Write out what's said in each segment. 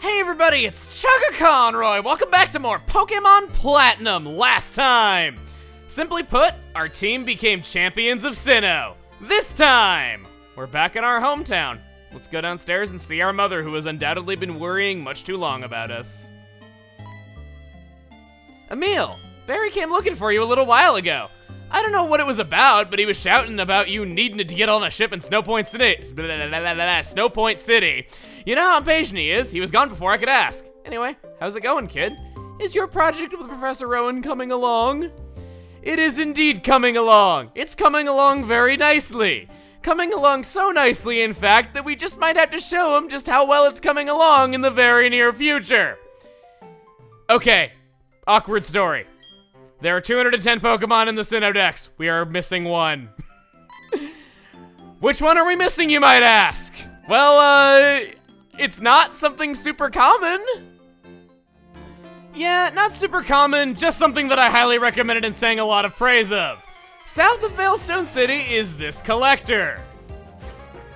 Hey everybody, it's Chugga Conroy! Welcome back to more Pokemon Platinum. Last time! Simply put, our team became champions of Sinnoh. This time, we're back in our hometown. Let's go downstairs and see our mother, who has undoubtedly been worrying much too long about us. Emil, Barry came looking for you a little while ago. I don't know what it was about, but he was shouting about you needing to get on a ship in Snowpoint City. Snowpoint City. You know how impatient he is. He was gone before I could ask. Anyway, how's it going, kid? Is your project with Professor Rowan coming along? It is indeed coming along. It's coming along very nicely. Coming along so nicely, in fact, that we just might have to show him just how well it's coming along in the very near future. Okay, awkward story. There are 210 Pokemon in the Sinnoh Dex. We are missing one. Which one are we missing, you might ask? Well, it's not something super common. Yeah, not super common, just something that I highly recommended and sang a lot of praise of. South of Veilstone City is this collector,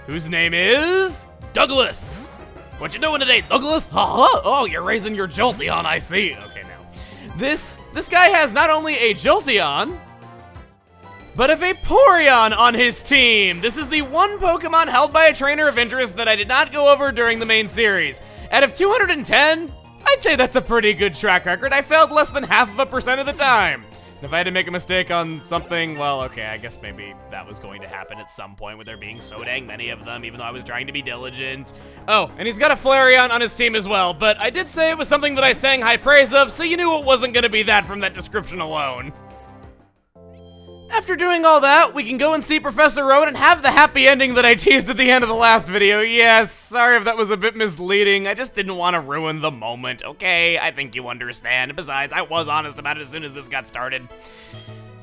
whose name is Douglas. What you doing today, Douglas? Oh, you're raising your Jolteon, I see. Okay, now. This guy has not only a Jolteon, but a Vaporeon on his team. This is the one Pokemon held by a trainer of interest that I did not go over during the main series. Out of 210, I'd say that's a pretty good track record. I failed less than 0.5% of the time. And if I had to make a mistake on something, well, okay, I guess maybe that was going to happen at some point with there being so dang many of them, even though I was trying to be diligent. Oh, and he's got a Flareon on his team as well, but I did say it was something that I sang high praise of, so you knew it wasn't going to be that from that description alone. After doing all that, we can go and see Professor Rowan and have the happy ending that I teased at the end of the last video. Yes, sorry if that was a bit misleading. I just didn't want to ruin the moment, okay? I think you understand. Besides, I was honest about it as soon as this got started.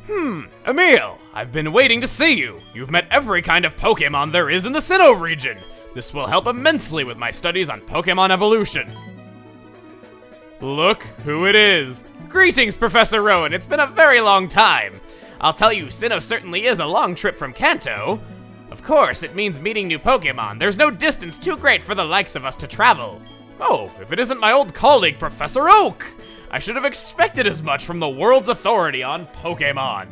Emil, I've been waiting to see you. You've met every kind of Pokemon there is in the Sinnoh region. This will help immensely with my studies on Pokemon evolution. Look who it is. Greetings, Professor Rowan. It's been a very long time. I'll tell you, Sinnoh certainly is a long trip from Kanto. Of course, it means meeting new Pokemon. There's no distance too great for the likes of us to travel. Oh, if it isn't my old colleague, Professor Oak! I should have expected as much from the world's authority on Pokemon.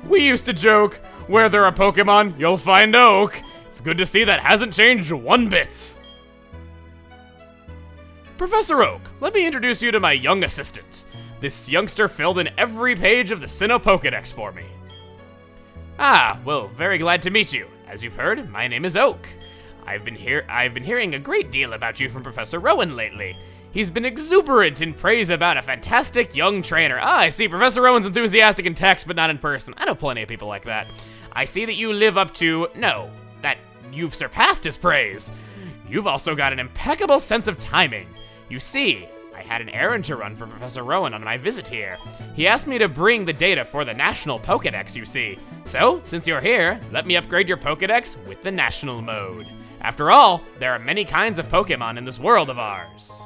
We used to joke, where there are Pokemon, you'll find Oak. It's good to see that hasn't changed one bit. Professor Oak, let me introduce you to my young assistant. This youngster filled in every page of the Sinnoh Pokédex for me. Ah, well, very glad to meet you. As you've heard, my name is Oak. I've been hearing a great deal about you from Professor Rowan lately. He's been exuberant in praise about a fantastic young trainer. Ah, I see, Professor Rowan's enthusiastic in text, but not in person. I know plenty of people like that. I see that you live up to, no, that you've surpassed his praise. You've also got an impeccable sense of timing. You see, I had an errand to run for Professor Rowan on my visit here. He asked me to bring the data for the National Pokédex, you see. So, since you're here, let me upgrade your Pokédex with the National mode. After all, there are many kinds of Pokemon in this world of ours.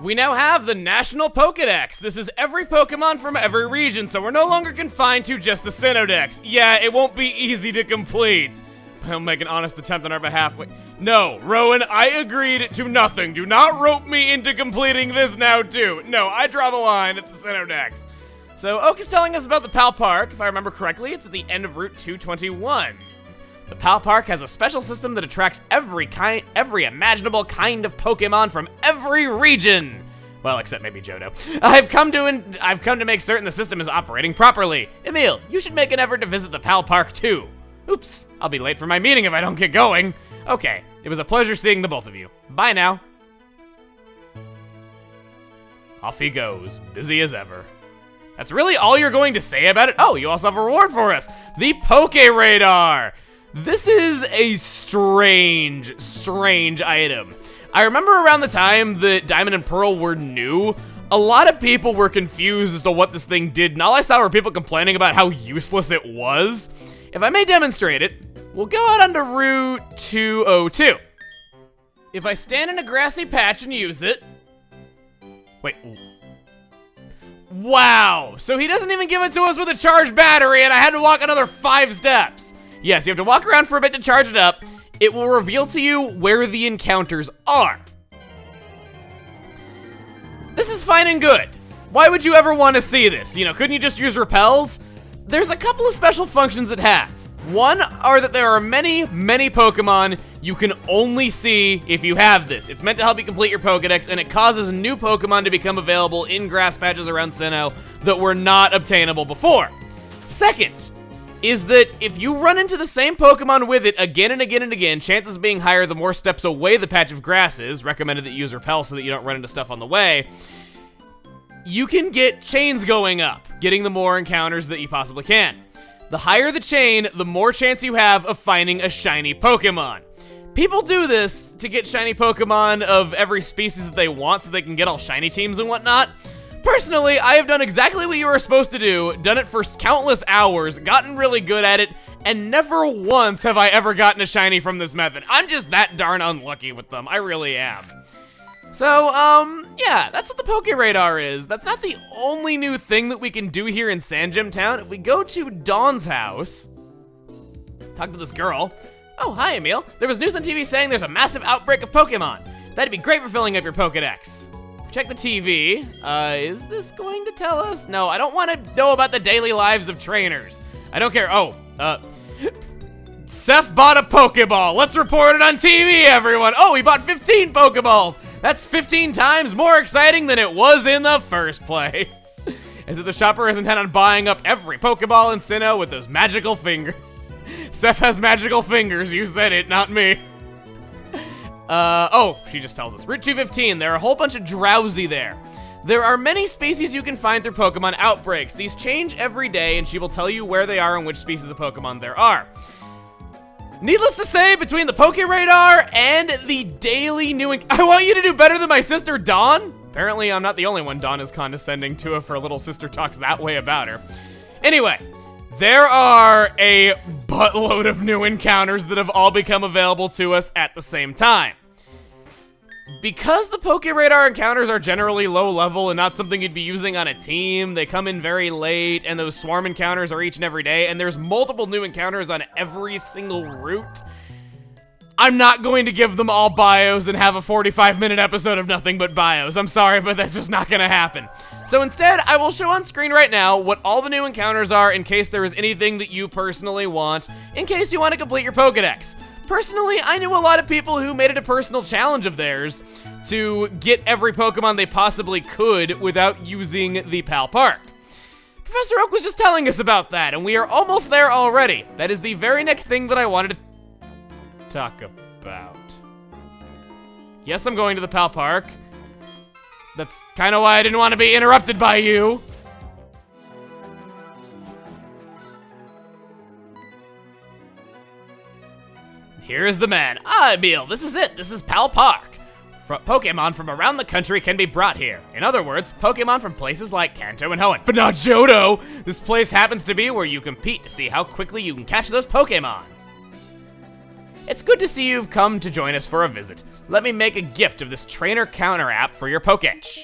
We now have the National Pokédex. This is every Pokemon from every region, so we're no longer confined to just the Sinnoh Dex. Yeah, it won't be easy to complete. I'll make an honest attempt on our behalf. Wait. No, Rowan, I agreed to nothing. Do not rope me into completing this now, too. No, I draw the line at the Sinnoh Dex. So, Oak is telling us about the Pal Park. If I remember correctly, it's at the end of Route 221. The Pal Park has a special system that attracts every imaginable kind of Pokemon from every region. Well, except maybe Johto. I've come to make certain the system is operating properly. Emil, you should make an effort to visit the Pal Park, too. Oops, I'll be late for my meeting if I don't get going. Okay, it was a pleasure seeing the both of you. Bye now. Off he goes, busy as ever. That's really all you're going to say about it? Oh, you also have a reward for us. The Poke Radar. This is a strange item. I remember around the time that Diamond and Pearl were new, a lot of people were confused as to what this thing did, and all I saw were people complaining about how useless it was. If I may demonstrate it, we'll go out onto Route 202. If I stand in a grassy patch and use it... Wait. Wow! So he doesn't even give it to us with a charged battery, and I had to walk another 5 steps. Yes, you have to walk around for a bit to charge it up. It will reveal to you where the encounters are. This is fine and good. Why would you ever want to see this? You know, couldn't you just use repels? There's a couple of special functions it has. One are that there are many, many Pokemon you can only see if you have this. It's meant to help you complete your Pokedex, and it causes new Pokemon to become available in grass patches around Sinnoh that were not obtainable before. Second is that if you run into the same Pokemon with it again and again and again, chances being higher the more steps away the patch of grass is, recommended that you use repel so that you don't run into stuff on the way, you can get chains going up, getting the more encounters that you possibly can. The higher the chain, the more chance you have of finding a shiny Pokemon. People do this to get shiny Pokemon of every species that they want so they can get all shiny teams and whatnot. Personally, I have done exactly what you were supposed to do, done it for countless hours, gotten really good at it, and never once have I ever gotten a shiny from this method. I'm just that darn unlucky with them. I really am. So, yeah, that's what the Poke Radar is. That's not the only new thing that we can do here in Sand Gem Town. If we go to Dawn's house, talk to this girl. Oh, hi, Emil. There was news on TV saying there's a massive outbreak of Pokemon. That'd be great for filling up your Pokedex. Check the TV. Is this going to tell us? No, I don't want to know about the daily lives of trainers. I don't care. Oh, Seth bought a Pokeball. Let's report it on TV, everyone. Oh, he bought 15 Pokeballs. That's 15 times more exciting than it was in the first place. As if the shopper is intent on buying up every Pokeball in Sinnoh with those magical fingers. Seth has magical fingers. You said it, not me. Oh, she just tells us. Route 215, there are a whole bunch of Drowsy there. There are many species you can find through Pokemon outbreaks. These change every day, and she will tell you where they are and which species of Pokemon there are. Needless to say, between the Poke Radar and the daily new... I want you to do better than my sister, Dawn. Apparently, I'm not the only one Dawn is condescending to if her little sister talks that way about her. Anyway, there are a buttload of new encounters that have all become available to us at the same time. Because the Poke Radar encounters are generally low level and not something you'd be using on a team, they come in very late, and those swarm encounters are each and every day, and there's multiple new encounters on every single route. I'm not going to give them all bios and have a 45-minute episode of nothing but bios. I'm sorry, but that's just not gonna happen. So instead, I will show on screen right now what all the new encounters are in case there is anything that you personally want, in case you want to complete your Pokedex. Personally, I knew a lot of people who made it a personal challenge of theirs to get every Pokemon they possibly could without using the Pal Park. Professor Oak was just telling us about that, and we are almost there already. That is the very next thing that I wanted to talk about. Yes, I'm going to the Pal Park. That's kind of why I didn't want to be interrupted by you. Here is the man. Ah, Emil, this is it. This is Pal Park. Pokemon from around the country can be brought here. In other words, Pokemon from places like Kanto and Hoenn. But not Johto! This place happens to be where you compete to see how quickly you can catch those Pokemon. It's good to see you've come to join us for a visit. Let me make a gift of this Trainer Counter app for your Pokétch.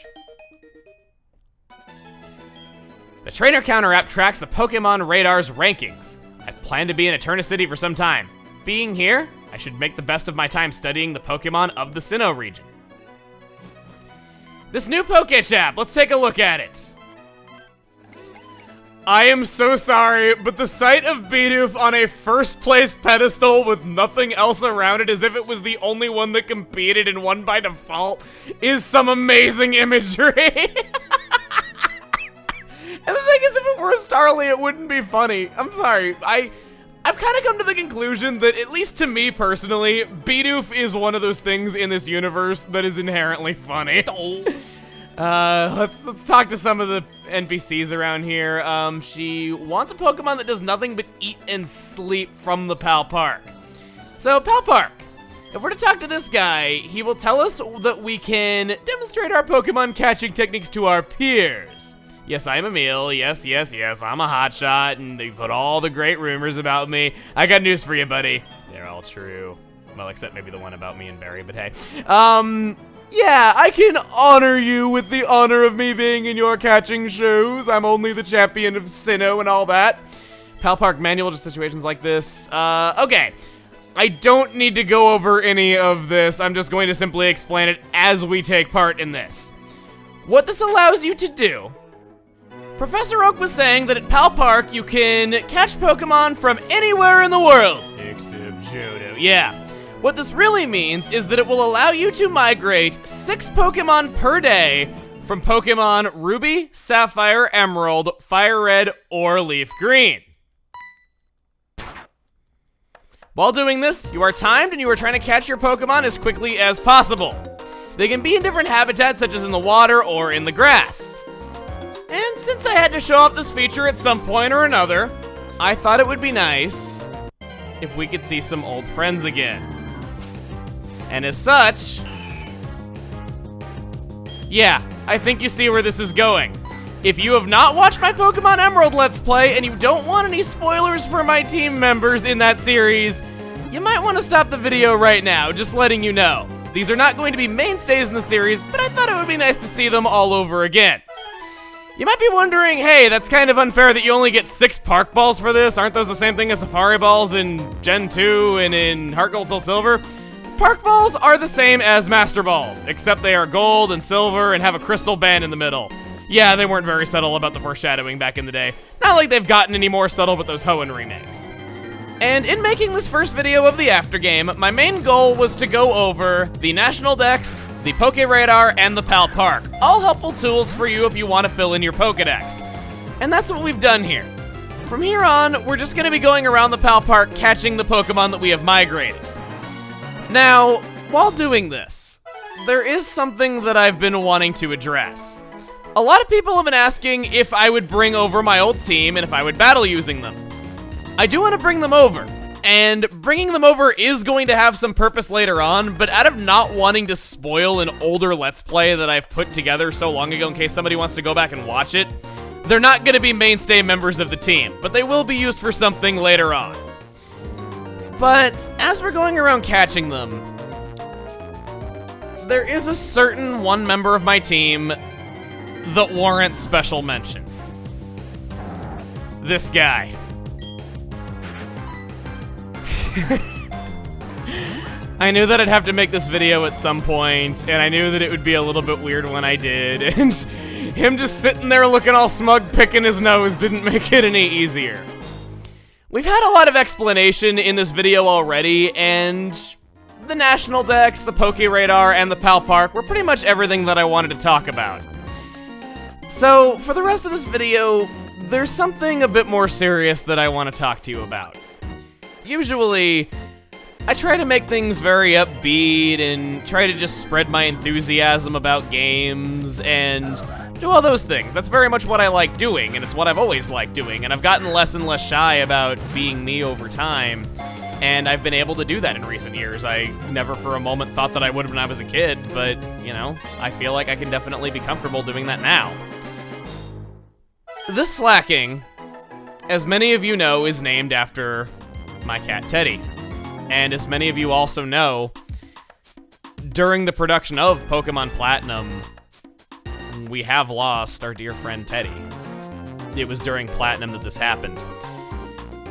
The Trainer Counter app tracks the Pokemon Radar's rankings. I plan to be in Eterna City for some time. Being here, I should make the best of my time studying the Pokemon of the Sinnoh region. This new Pokétch app, let's take a look at it. I am so sorry, but the sight of Bidoof on a first place pedestal with nothing else around it as if it was the only one that competed and won by default is some amazing imagery. And the thing is, if it were a Starly, it wouldn't be funny. I'm sorry, I've kind of come to the conclusion that, at least to me personally, Bidoof is one of those things in this universe that is inherently funny. Let's talk to some of the NPCs around here. She wants a Pokemon that does nothing but eat and sleep from the Pal Park. So, Pal Park. If we're to talk to this guy, he will tell us that we can demonstrate our Pokemon catching techniques to our peers. Yes, I'm Emil. Yes, I'm a hotshot, and they've put all the great rumors about me. I got news for you, buddy. They're all true. Well, except maybe the one about me and Barry, but hey. Yeah, I can honor you with the honor of me being in your catching shoes. I'm only the champion of Sinnoh and all that. Pal Park manual to situations like this. Okay. I don't need to go over any of this. I'm just going to simply explain it as we take part in this. what this allows you to do. Professor Oak was saying that at Pal Park, you can catch Pokemon from anywhere in the world. Except Johto. Yeah. What this really means is that it will allow you to migrate 6 Pokemon per day from Pokemon Ruby, Sapphire, Emerald, Fire Red, or Leaf Green. While doing this, you are timed and you are trying to catch your Pokemon as quickly as possible. They can be in different habitats such as in the water or in the grass. And since I had to show off this feature at some point or another, I thought it would be nice if we could see some old friends again. And as such, yeah, I think you see where this is going. If you have not watched my Pokemon Emerald Let's Play and you don't want any spoilers for my team members in that series, you might want to stop the video right now, just letting you know. These are not going to be mainstays in the series, but I thought it would be nice to see them all over again. You might be wondering, hey, that's kind of unfair that you only get 6 Park Balls for this. Aren't those the same thing as Safari Balls in Gen 2 and in Heart Gold Soul Silver? Park Balls are the same as Master Balls, except they are gold and silver and have a crystal band in the middle. Yeah, they weren't very subtle about the foreshadowing back in the day. Not like they've gotten any more subtle with those Hoenn remakes. And in making this first video of the aftergame, my main goal was to go over the National Dex, the Poke Radar, and the Pal Park. All helpful tools for you if you want to fill in your Pokedex. And that's what we've done here. From here on, we're just going to be going around the Pal Park catching the Pokemon that we have migrated. Now, while doing this, there is something that I've been wanting to address. A lot of people have been asking if I would bring over my old team and if I would battle using them. I do want to bring them over, and bringing them over is going to have some purpose later on, but out of not wanting to spoil an older Let's Play that I've put together so long ago in case somebody wants to go back and watch it, they're not going to be mainstay members of the team, but they will be used for something later on. But as we're going around catching them, there is a certain one member of my team that warrants special mention. This guy. I knew that I'd have to make this video at some point, and I knew that it would be a little bit weird when I did, and him just sitting there looking all smug, picking his nose didn't make it any easier. We've had a lot of explanation in this video already, and the National Dex, the Poke Radar, and the Pal Park were pretty much everything that I wanted to talk about. So, for the rest of this video, there's something a bit more serious that I want to talk to you about. Usually, I try to make things very upbeat and try to just spread my enthusiasm about games and do all those things. That's very much what I like doing, and it's what I've always liked doing, and I've gotten less and less shy about being me over time, and I've been able to do that in recent years. I never for a moment thought that I would when I was a kid, but, you know, I feel like I can definitely be comfortable doing that now. This slacking, as many of you know, is named after my cat Teddy. And as many of you also know, during the production of Pokemon Platinum, we have lost our dear friend Teddy. It was during Platinum that this happened.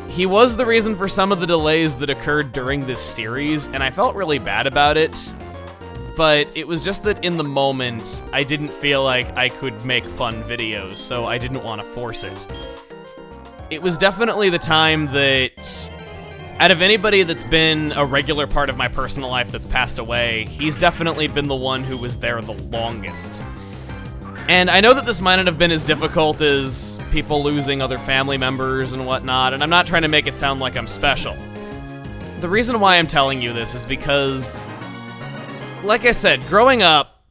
He was the reason for some of the delays that occurred during this series, and I felt really bad about it. But it was just that in the moment, I didn't feel like I could make fun videos, so I didn't want to force it. It was definitely the time that, out of anybody that's been a regular part of my personal life that's passed away, he's definitely been the one who was there the longest. And I know that this might not have been as difficult as people losing other family members and whatnot, and I'm not trying to make it sound like I'm special. The reason why I'm telling you this is because, like I said, growing up,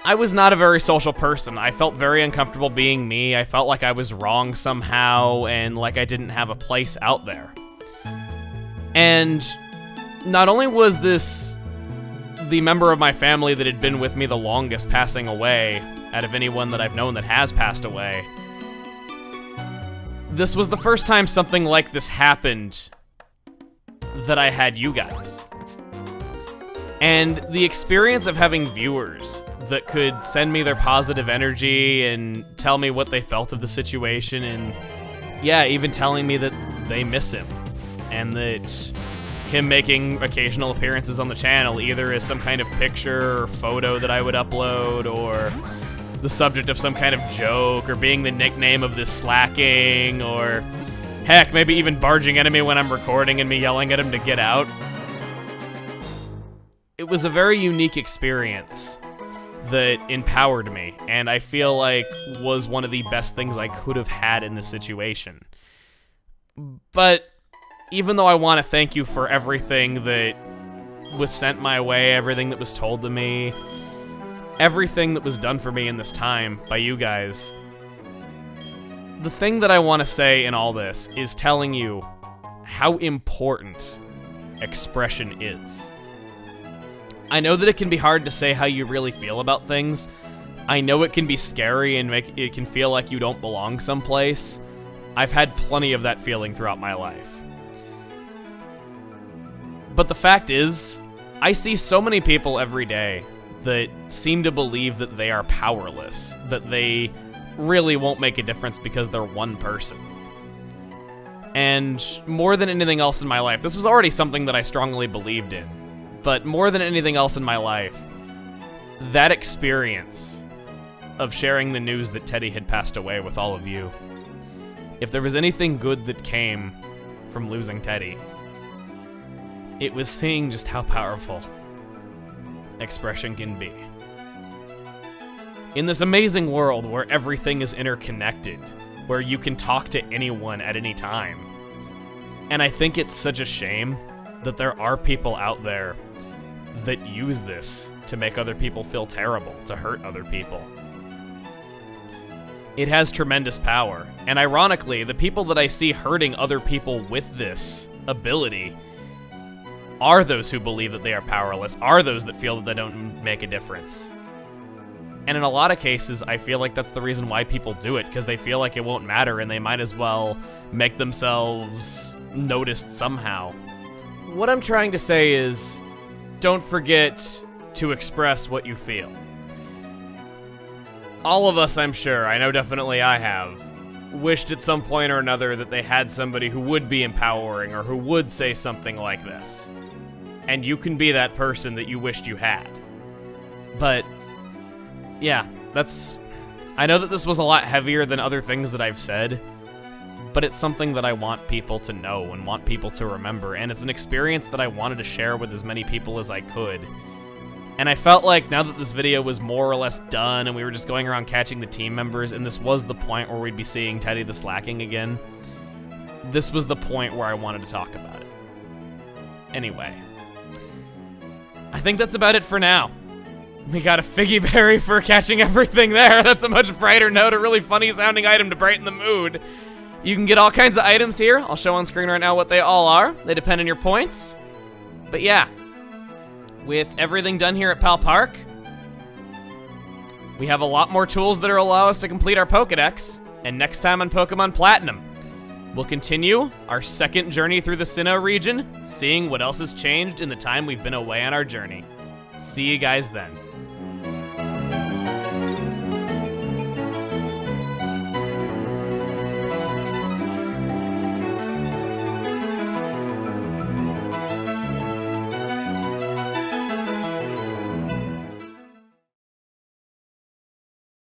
I was not a very social person. I felt very uncomfortable being me. I felt like I was wrong somehow, and like I didn't have a place out there. And not only was this the member of my family that had been with me the longest passing away, out of anyone that I've known that has passed away, this was the first time something like this happened that I had you guys. And the experience of having viewers that could send me their positive energy and tell me what they felt of the situation, and yeah, even telling me that they miss him, and that him making occasional appearances on the channel, either as some kind of picture or photo that I would upload, or the subject of some kind of joke, or being the nickname of this slacking, or heck, maybe even barging into me when I'm recording and me yelling at him to get out. It was a very unique experience that empowered me, and I feel like was one of the best things I could have had in this situation. But even though I want to thank you for everything that was sent my way, everything that was told to me, everything that was done for me in this time by you guys, the thing that I want to say in all this is telling you how important expression is. I know that it can be hard to say how you really feel about things. I know it can be scary and it can feel like you don't belong someplace. I've had plenty of that feeling throughout my life. But the fact is, I see so many people every day that seem to believe that they are powerless, that they really won't make a difference because they're one person. And more than anything else in my life, this was already something that I strongly believed in, but more than anything else in my life, that experience of sharing the news that Teddy had passed away with all of you, if there was anything good that came from losing Teddy, it was seeing just how powerful expression can be. In this amazing world where everything is interconnected, where you can talk to anyone at any time, and I think it's such a shame that there are people out there that use this to make other people feel terrible, to hurt other people. It has tremendous power, and ironically, the people that I see hurting other people with this ability are those who believe that they are powerless, are those that feel that they don't make a difference. And in a lot of cases, I feel like that's the reason why people do it, because they feel like it won't matter and they might as well make themselves noticed somehow. What I'm trying to say is, don't forget to express what you feel. All of us, I'm sure, I know definitely I have, wished at some point or another that they had somebody who would be empowering or who would say something like this. And you can be that person that you wished you had. But, yeah, I know that this was a lot heavier than other things that I've said, but it's something that I want people to know and want people to remember, and it's an experience that I wanted to share with as many people as I could. And I felt like now that this video was more or less done and we were just going around catching the team members, and this was the point where we'd be seeing Teddy the Slacking again, this was the point where I wanted to talk about it. Anyway, I think that's about it for now. We got a Figgy Berry for catching everything there. That's a much brighter note, a really funny sounding item to brighten the mood. You can get all kinds of items here. I'll show on screen right now what they all are. They depend on your points. But yeah, with everything done here at Pal Park, we have a lot more tools that allow us to complete our Pokedex. And next time on Pokemon Platinum, we'll continue our second journey through the Sinnoh region, seeing what else has changed in the time we've been away on our journey. See you guys then.